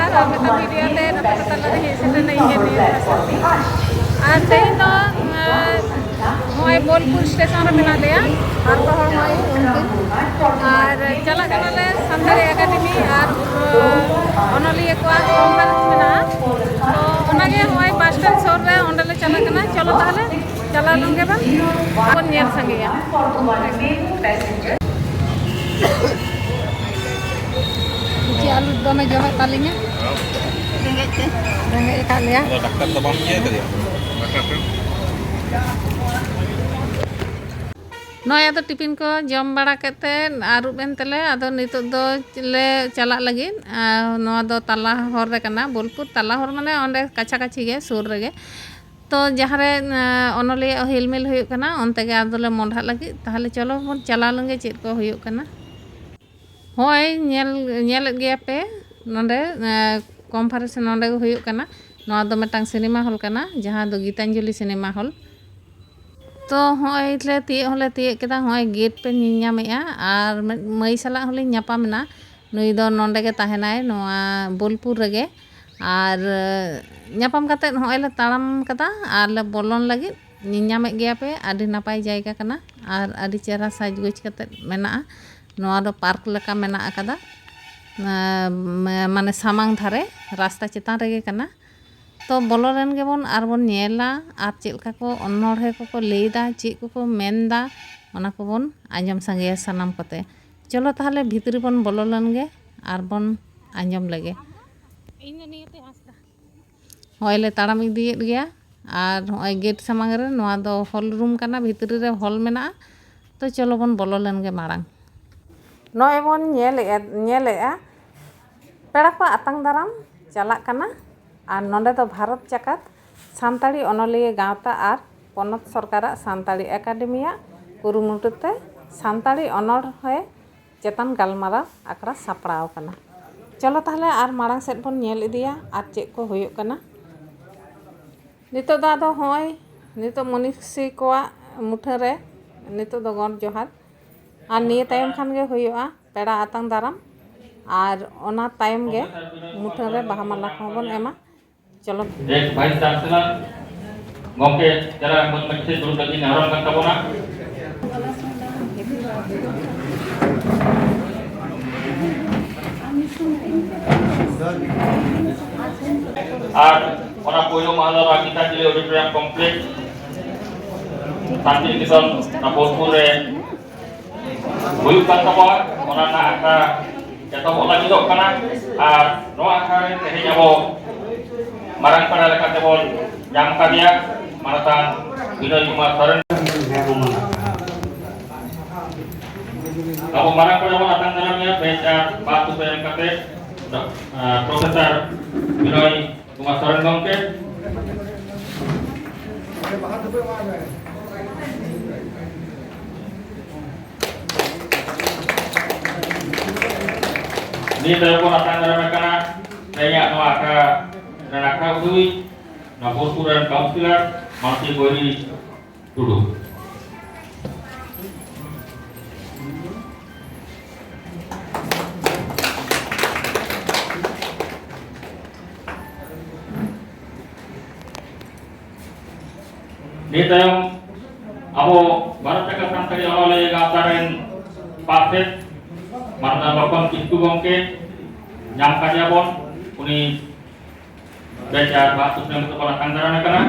जोहार और मिता मीडिया ते नपा तला रे हेसे ने इहे ने सती और तेई तो होय बोलपुर स्टेशन रे मेना लेया और तो होय और चला कनाले संताली एकेडमी और ओनोलिया को कॉन्फ्रेंस मेना तो ओनागे होय बस स्टैंड सोर रे ओंडले चला कना चलो ताहले चला लंगे बा अपन नेल संगेया जी आलू दोमे जमे तालिnya Rengek kali ya. Daktar to bang ye tadi. नया तो टिफिन को जम बड़ा करते आरुब एन तले आदो नितो दो ले चला लगी नवा दो तला हर रे कना बोलपुर तला हर माने ओंडे काछा काछी गे सुर रे तो जहाँ रे ओनोली हिलमिल हुयुग कना ओनते गे आदोले मोंढा लगी ताहले चलो बोन चला लंगे चेद को हुयुग कना होय नेल गया पे नोंडे कॉन्फ्रेंस नोंडे हुयुग कना नवा दो मेटांग सिनेमा हॉल कना जहाँ दो गीतांजलि सिनेमा हॉल तो होय ले तिए केदा होय गेट पे नियामेया और मई साला होले ᱧᱟᱯᱟᱢᱮᱱᱟ नुई दो नोंडे गे ताहेनाय नोआ बोलपुर रेगे और ᱧᱟᱯᱟᱢ कते होय ले ताड़ाम कदा और ले बोलोन लगी नियामे गया पे आदि नापाय जायगा कना और आदि चेहरा साजगोज कते मेना नोआ दो पार्क लेका मेना कदा माने सामांग धारे रास्ता चेतान रेगे कना तो बोलो रेन गेबन आर बोन नेला आर चेलका को अनोढ़े को लेदा चे को मेनदा ओना को बोन आंजम संगे सनाम कते चलो ताहले भितरी बोन बोलो लन गे आर बोन आंजम लगे इन नियते आस्ता होयले ताड़ाम इदियेत गया और होय गेट सामांग रे नोआ दो हॉल रूम कना भितरी रे हॉल मेना तो चलो बोन बोलो लन गे मारांग नोय बोन नेलेआ पेड़ा को आतांग दाराम चला कना और नोंडे तो भारत जाकात सानताड़ी ओनोलिया गावता और पनत सरकार सानताड़ी एकाडेमिया कुरुमुटुते सानताड़ी अनोढ़े चेतन गालमारा आकड़ा सापड़ाव कना चलो ताहले और मारांग सेट बोन नेल इदिया और चेक को हुयुग कना नितो दा दो होय नितो मनीषी कोआ मुठा रे नितो दो गौर जोहार और निये तायम खान गे हुयुआ पेड़ा आतांग दाराम और ओना तायम गे मुठा रे बाहा माला को बोन एमा चलो एक भाई चांसलर गॉके जरा मन मच्छे दूर लगी नारंग का बोना और ओना पोयो माला रागिता जिले ऑडिटोरियम कॉम्प्लेक्स शांति निकेतन नापोलपुर रे हुयुग कान तबा ओना ना आका जतो बोला जिदो कना और नो आका रे तेहे जाबो marang pada lekat tebol jam kadia manatan Binoy Kumar Soren kalau marang pada mau datang dalamnya baca batu yang kate Profesor Binoy Kumar Soren gongke ini telepon datang dalamnya karena saya nuaka Ranaka Udui, Naposur dan Kaunsiler masih beri duduk. Di dalam abo barat dekat santri oleh gataran paset mana bapak itu gongke nyam kajabon uni Bejar batus yang kepala tanggaran kena.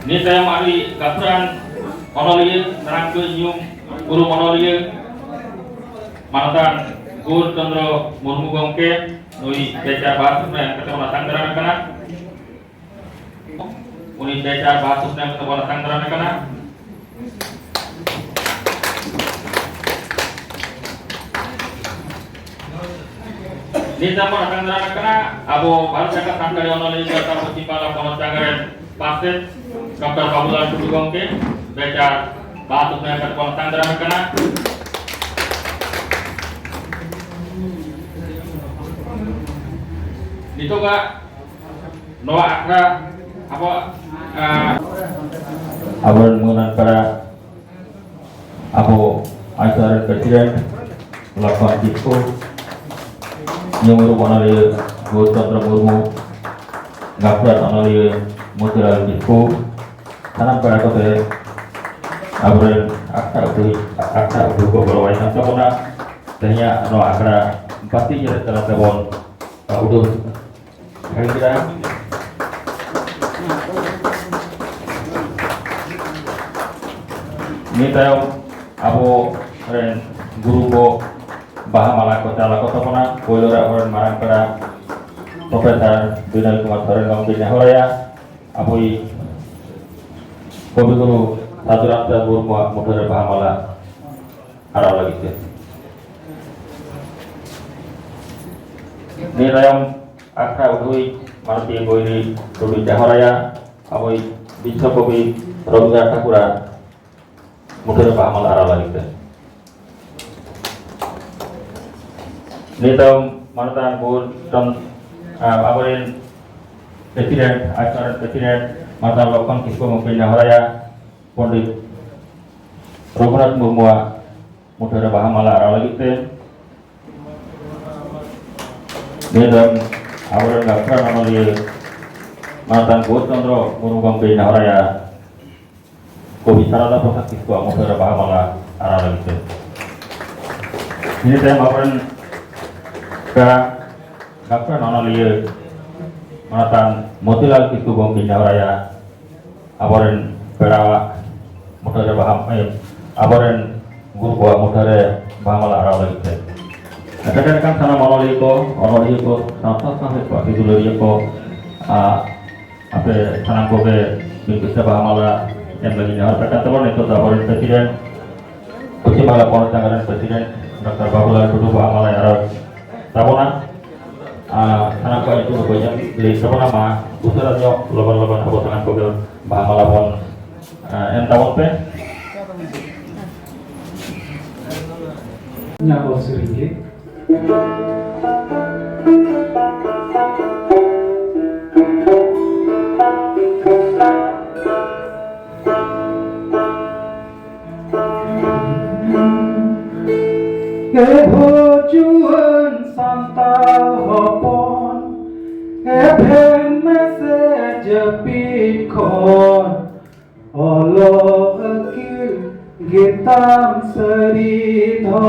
Ini saya mari gapuran onolia nerang ke nyum guru onolia mantan Gur Chandra Murmu gongke nui bejar batus yang kepala tanggaran kena. Uni bejar batus yang kepala tanggaran kena. Di zaman akan kena abo baru saya katakan dari onolia kata Pala Ponot Cagaran Paset Dr. Pabulan Kudu Gongke bejar batuk yang kepala tanggaran kena. Itu kak Noa Akra apa abang mengenal para abo acara presiden Lakon Kiko, Nyumuru Onoria Gotondra Murmu, Gapran Onoria Mutiara Kiko, Tanam pada kote abren akta udah berwai sampai mana tanya no akra pasti jadi telah tebon udah hari kita ini tahu abo ren guru bo bahamala kota mana bolora orang marang pada Profesor Binal Kumar Thoren Gambir Horaya aboi Kobi guru satu rata guru muda bahamala arah lagi sih. Ini rayam akra udui marti boiri Kobi Horaya aboi bisa Kobi Robga Takura muda bahamala arah lagi sih. Ini tahun mantan guru tahun abarin presiden acara presiden Mata Lokon Kispo Mungkin Horaya Pondit Raghunath Murmu Mudara Bahamala Aralagite Nedam Awaran Gapran Anoli Matan Gotondro Murmu Mungkin Horaya Kobi Sarada Prasad Kispo Mudara Bahamala Aralagite Ini saya awaran Gapran Anoli Matan Motilal Kispo Mungkin Horaya Awaran Perawa Mudara Baham Awaran Guru Mudara Bahamala Aralagite Kadang-kadang sana Onoli ko sampai Pak Iduluri ko apa sanang ko ke bisa Bahamala yang lagi nyawar teman itu Awaran Presiden Uci Malah Poncangaran Presiden Dr. Bahulan Dudu Bahamala Arab Tabona sanang ko itu banyak beli sama nama usaha nyok laban-laban apa sanang ko Bahamala pon entawon pe Nyabot sedikit. Kehojuan santa hopon, eben message jepit kon, Allah akil gitam seridho.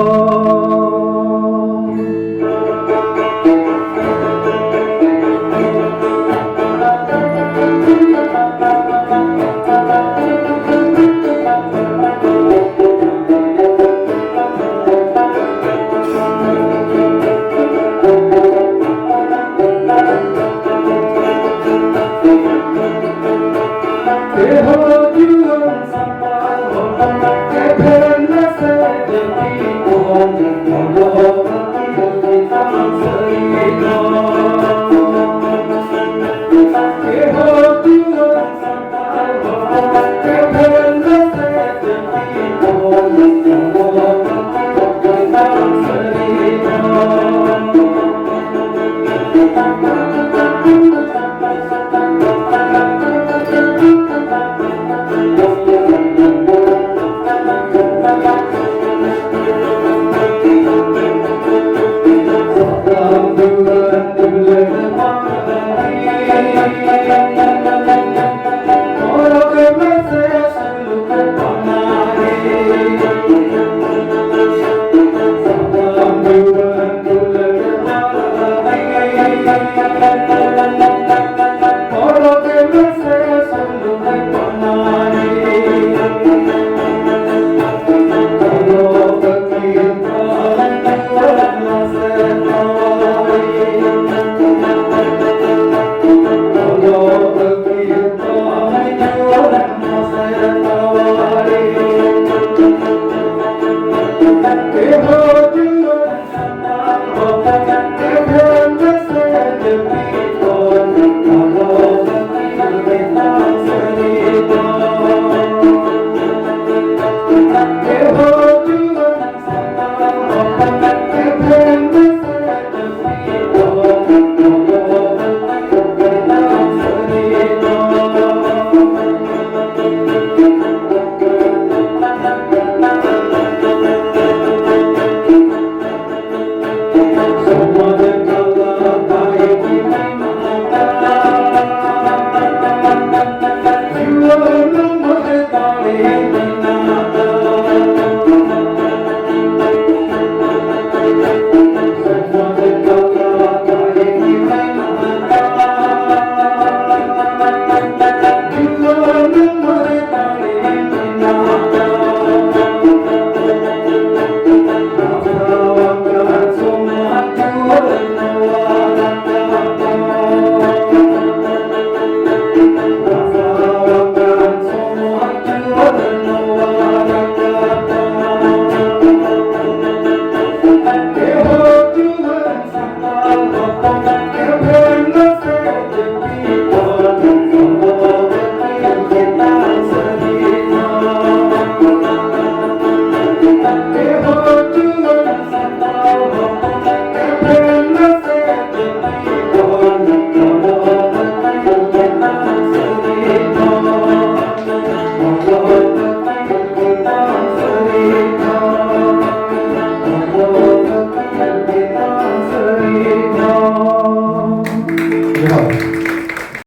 Lord